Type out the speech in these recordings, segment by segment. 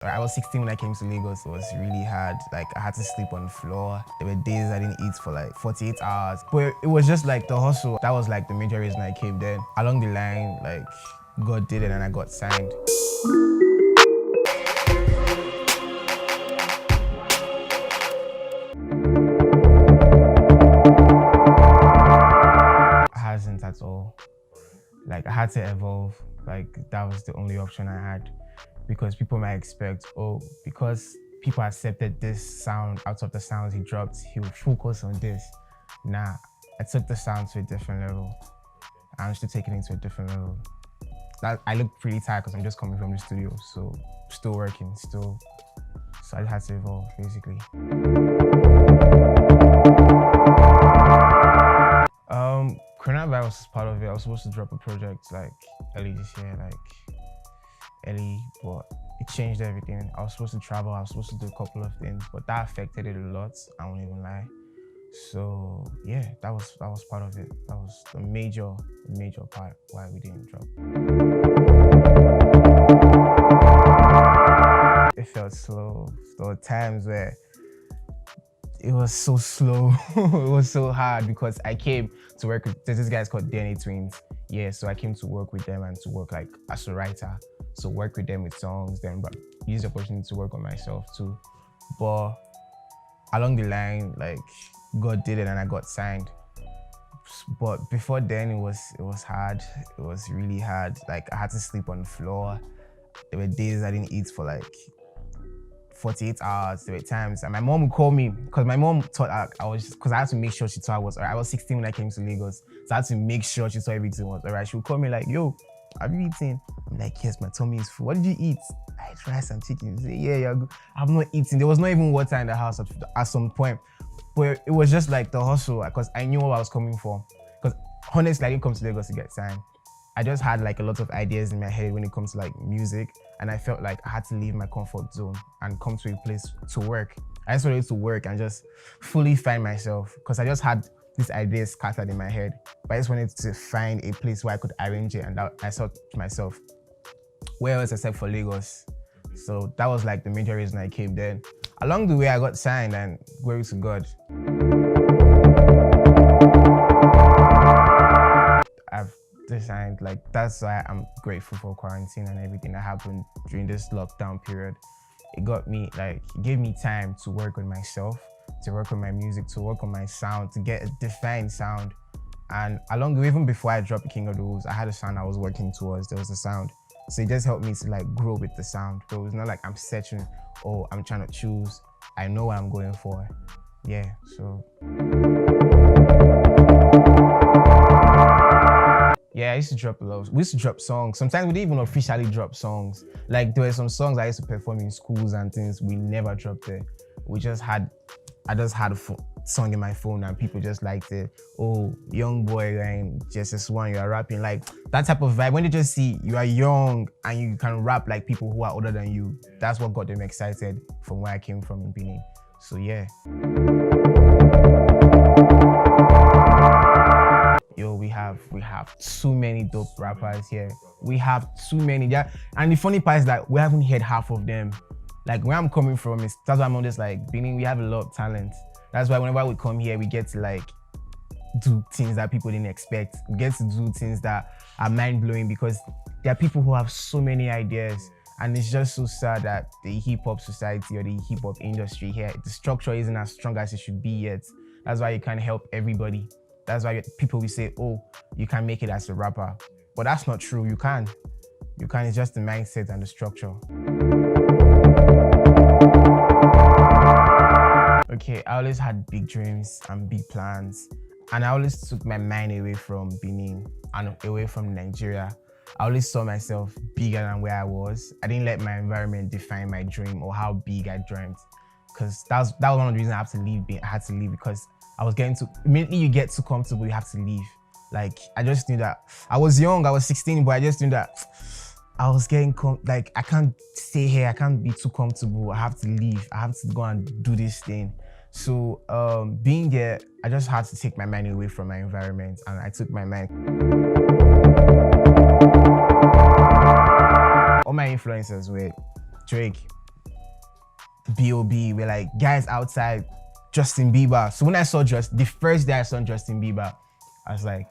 I was 16 when I came to Lagos. It was really hard. Like, I had to sleep on the floor. There were days I didn't eat for like 48 hours. But it was just like the hustle. That was like the major reason I came then. Along the line, like, God did it and I got signed. Hasn't at all. Like, I had to evolve. Like, that was the only option I had. Because people might expect, oh, because people accepted this sound out of the sounds he dropped, he would focus on this. Nah, I took the sound to a different level. I'm still taking it to a different level. I look pretty tired because I'm just coming from the studio, so still working, so I had to evolve, basically. Coronavirus was part of it. I was supposed to drop a project like early this year, but it changed everything. I was supposed to travel, I was supposed to do a couple of things, but that affected it a lot, I won't even lie. So yeah, that was part of it. That was the major part why we didn't drop. It felt slow. There were times where it was so slow. It was so hard because I came to work with, there's these guys called DNA Twins. Yeah, so I came to work with them and to work like as a writer. So work with them with songs, then use the opportunity to work on myself too. But along the line, like, God did it and I got signed. But before then, it was hard. It was really hard. Like, I had to sleep on the floor. There were days I didn't eat for like 48 hours. There were times, and my mom would call me because my mom thought because I had to make sure she thought I was alright. I was 16 when I came to Lagos, so I had to make sure she thought everything was alright. She would call me like, "Yo, have you eaten?" I'm like, "Yes, my tummy is full." "What did you eat?" "I ate rice and chicken." She said, "Yeah, you're good." I've not eaten. There was not even water in the house at some point, but it was just like the hustle because I knew what I was coming for. Because honestly, I didn't come to Lagos to get signed. I just had like a lot of ideas in my head when it comes to like music, and I felt like I had to leave my comfort zone and come to a place to work. I just wanted to work and just fully find myself because I just had these ideas scattered in my head, but I just wanted to find a place where I could arrange it, and I thought to myself, where else except for Lagos? So that was like the major reason I came then. Along the way, I got signed, and glory to God. I've designed, like, that's why I'm grateful for quarantine and everything that happened during this lockdown period. It got me, like, it gave me time to work on myself, to work on my music, to work on my sound, to get a defined sound. And along the way, even before I dropped King of the Wolves, I had a sound I was working towards. There was a sound. So it just helped me to like grow with the sound. So it's not like I'm searching or I'm trying to choose. I know what I'm going for. Yeah, so. Yeah, I used to drop a lot. We used to drop songs. Sometimes we didn't even officially drop songs. Like, there were some songs I used to perform in schools and things we never dropped there. I just had a song in my phone and people just liked it. Oh, young boy, and just this one, you are rapping. Like, that type of vibe. When they just see you are young and you can rap like people who are older than you, that's what got them excited from where I came from in Benin. So yeah. Yo, we have too many dope rappers here. We have too many. Yeah, and the funny part is that we haven't heard half of them. Like, where I'm coming from is, that's why I'm always like, Benin, we have a lot of talent. That's why whenever we come here, we get to like do things that people didn't expect. We get to do things that are mind-blowing because there are people who have so many ideas. And it's just so sad that the hip-hop society or the hip-hop industry here, the structure isn't as strong as it should be yet. That's why you can't help everybody. That's why people will say, oh, you can't make it as a rapper. But that's not true, you can. You can, it's just the mindset and the structure. Okay, I always had big dreams and big plans. And I always took my mind away from Benin and away from Nigeria. I always saw myself bigger than where I was. I didn't let my environment define my dream or how big I dreamt. Because that was one of the reasons I had to leave. I had to leave because I was immediately you get too comfortable, you have to leave. Like, I just knew that. I was young, I was 16, but I just knew that I was getting, like, I can't stay here, I can't be too comfortable, I have to leave, I have to go and do this thing. So being there, I just had to take my mind away from my environment, and I took my mind. All my influencers were Drake, B.O.B. We're like guys outside Justin Bieber. So when I saw the first day I saw Justin Bieber, I was like,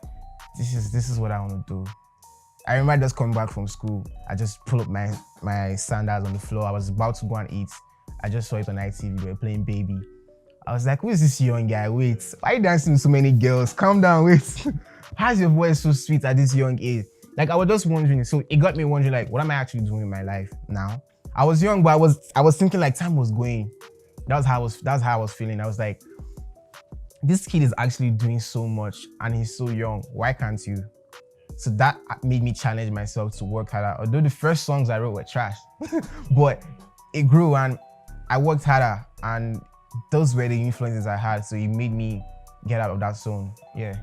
this is what I want to do. I remember just coming back from school. I just pulled up my sandals on the floor. I was about to go and eat. I just saw it on ITV. They were playing Baby. I was like, who is this young guy? Wait, why are you dancing with so many girls? Calm down, wait. How's your voice so sweet at this young age? Like, I was just wondering. So it got me wondering, like, what am I actually doing in my life now? I was young, but I was thinking like time was going. That's how I was feeling. I was like, this kid is actually doing so much and he's so young. Why can't you? So that made me challenge myself to work harder. Although the first songs I wrote were trash, but it grew and I worked harder, and those were the influences I had. So it made me get out of that zone. Yeah.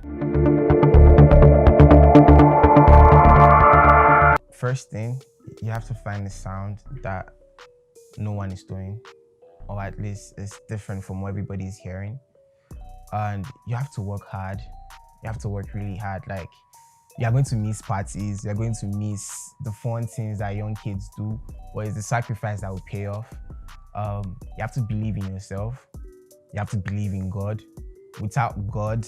First thing, you have to find a sound that no one is doing, or at least it's different from what everybody is hearing. And you have to work hard. You have to work really hard. Like, you're going to miss parties. You're going to miss the fun things that young kids do, but it's the sacrifice that will pay off. You have to believe in yourself. You have to believe in God. Without God,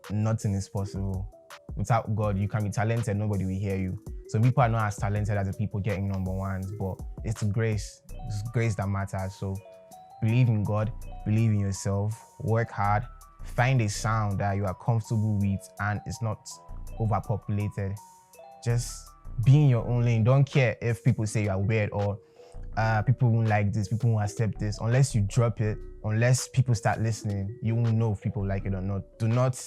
nothing is possible. Without God, you can be talented, nobody will hear you. Some people are not as talented as the people getting number ones, but it's grace. It's grace that matters. So believe in God, believe in yourself, work hard, find a sound that you are comfortable with and it's not overpopulated. Just be in your own lane. Don't care if people say you are weird or people won't like this, people won't accept this. Unless you drop it, unless people start listening, you won't know if people like it or not. Do not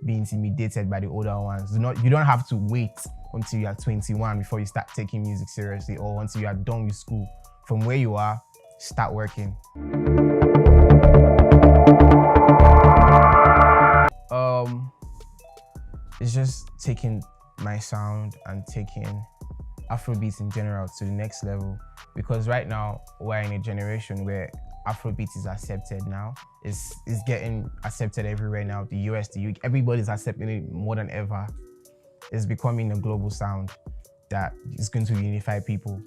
be intimidated by the older ones. You don't have to wait until you are 21 before you start taking music seriously, or until you are done with school. From where you are, start working. It's just taking my sound and taking Afrobeats in general to the next level, because right now we're in a generation where Afrobeat is accepted now. It's getting accepted everywhere now. The US, the UK, everybody's accepting it more than ever. It's becoming a global sound that is going to unify people.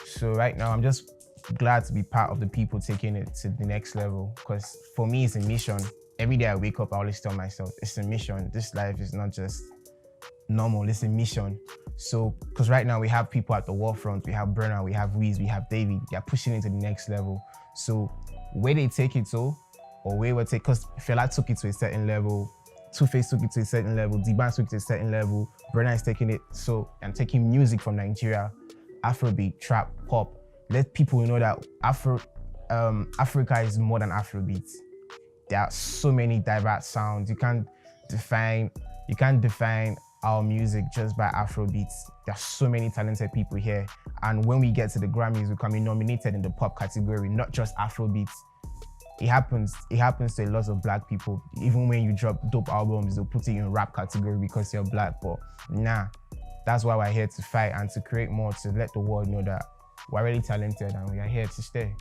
So right now, I'm just glad to be part of the people taking it to the next level, because for me, it's a mission. Every day I wake up, I always tell myself, it's a mission. This life is not just normal, it's a mission. So, because right now we have people at the forefront, we have Brenner, we have Weez, we have David, they're pushing it to the next level. So where they take it to, or where we take, because Fela took it to a certain level, Two-Face took it to a certain level, D-Banks took it to a certain level, Brenner is taking it, so I'm taking music from Nigeria, Afrobeat, trap, pop. Let people know that Africa is more than Afrobeat. There are so many diverse sounds. You can't define our music just by Afrobeats. There are so many talented people here. And when we get to the Grammys, we can be nominated in the pop category, not just Afrobeats. It happens to a lot of black people. Even when you drop dope albums, they'll put it in rap category because you're black. But nah, that's why we're here to fight and to create more, to let the world know that we're really talented and we are here to stay.